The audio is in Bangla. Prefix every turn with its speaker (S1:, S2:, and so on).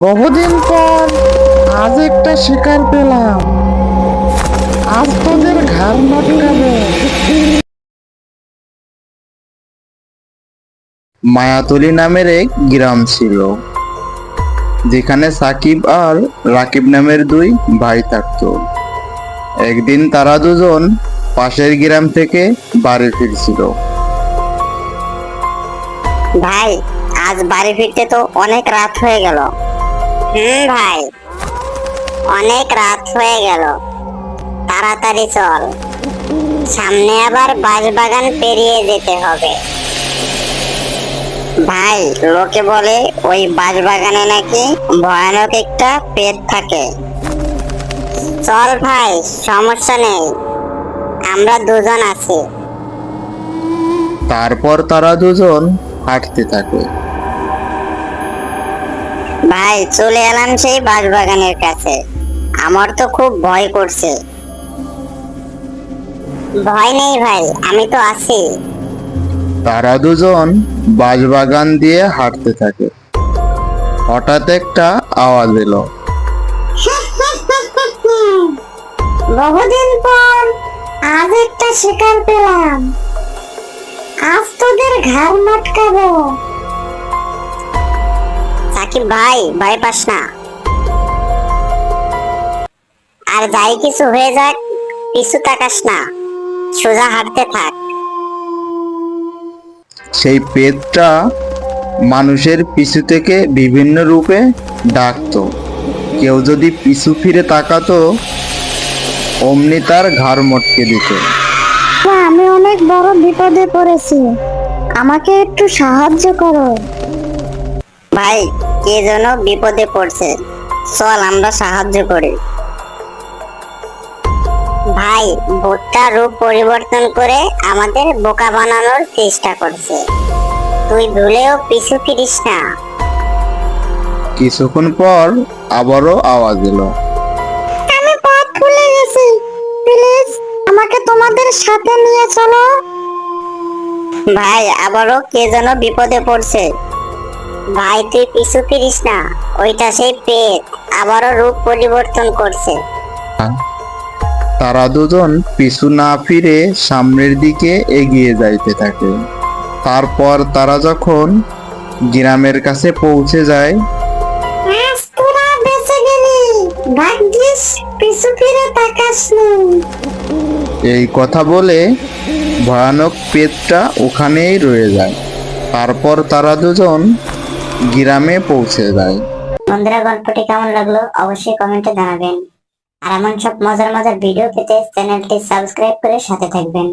S1: বহুদিন পর আজ একটা শিকার পেলাম। আজ তোদের ঘাড় মটকাবো।
S2: মায়াতলী নামের এক গ্রাম ছিল, যেখানে সাকিব আর রাকিব নামের দুই ভাই থাকতো। একদিন তারা দুজন পাশের গ্রাম থেকে বাড়ি ফিরছিল।
S3: ভাই, আজ বাড়ি ফিরতে তো অনেক রাত হয়ে গেল। ভাই, অনেক রাত হয়ে গেল, তাড়াতাড়ি চল, সামনে আবার বাঁশবাগান পেরিয়ে যেতে হবে। ভাই, লোকে বলে ওই বাঁশবাগানে নাকি ভয়ানক একটা পেট থাকে। চল ভাই, সমস্যা নেই, আমরা দুজন আছি।
S2: তারপর তারা দুজন হাঁটতে থাকে।
S3: ভাই, চলে এলাম সেই বাঁশবাগানের কাছে। আমার তো খুব ভয় করছে। ভয় নেই ভাই, আমি তো আছি।
S2: তারা দুজন বাঁশবাগান দিয়ে হাঁটতে থাকে। হঠাৎ একটা আওয়াজ এলো।
S3: বহুদিন পর আজ একটা শিকার পেলাম। আজ তোদের ঘাড় মটকাবো। সাকিব ভাই, ভয় পাস না। আর যাই কিছু হয়ে যাক, পিছু তাকাস না, সোজা হাঁটতে থাক।
S2: সেই পেটটা মানুষের পিছু থেকে বিভিন্ন রূপে ডাকতো। কেউ যদি পিছু ফিরে তাকাতো, অমনি তার ঘাড় মটকে দিত।
S4: আমি অনেক বড় বিপদে পড়েছি, আমাকে একটু সাহায্য করো।
S3: ভাই, কে যেন বিপদে পড়ছে, চল আমরা সাহায্য করি। ভাই, ভূতটা রূপ পরিবর্তন করে আমাদের বোকা বানানোর চেষ্টা করছে, তুই ভুলেও পিছু ফিরিস না।
S2: কিছুক্ষণ পর আবারও আওয়াজ এলো।
S4: আমি পথ ভুলে গেছি, প্লিজ আমাকে তোমাদের সাথে নিয়ে চলো।
S3: ভাই, আবারও কে যেন বিপদে পড়ছে। ভাই, তুই পিছু ফিরিস না, ওইটা সেই পেট আবারও রূপ পরিবর্তন করছে।
S2: তারা দুজন পিছু না ফিরে সামনের দিকে এগিয়ে যাইতে থাকে। তারপর তারা যখন গ্রামের কাছে পৌঁছে যায়,
S4: আজ তোরা বেঁচে গেলি, ভাগ্যিস পিছু ফিরে তাকাসনি।
S2: এই কথা বলে ভয়ানক পেটটা ওখানেই রয়ে যায়। তারপর তারা দুজন গ্রামে পৌঁছে যায়।
S3: বন্ধুরা, গল্পটি কেমন লাগলো অবশ্যই কমেন্টে জানাবেন। আর এমন সব মজার মজার ভিডিও পেতে চ্যানেলটি সাবস্ক্রাইব করে সাথে থাকবেন।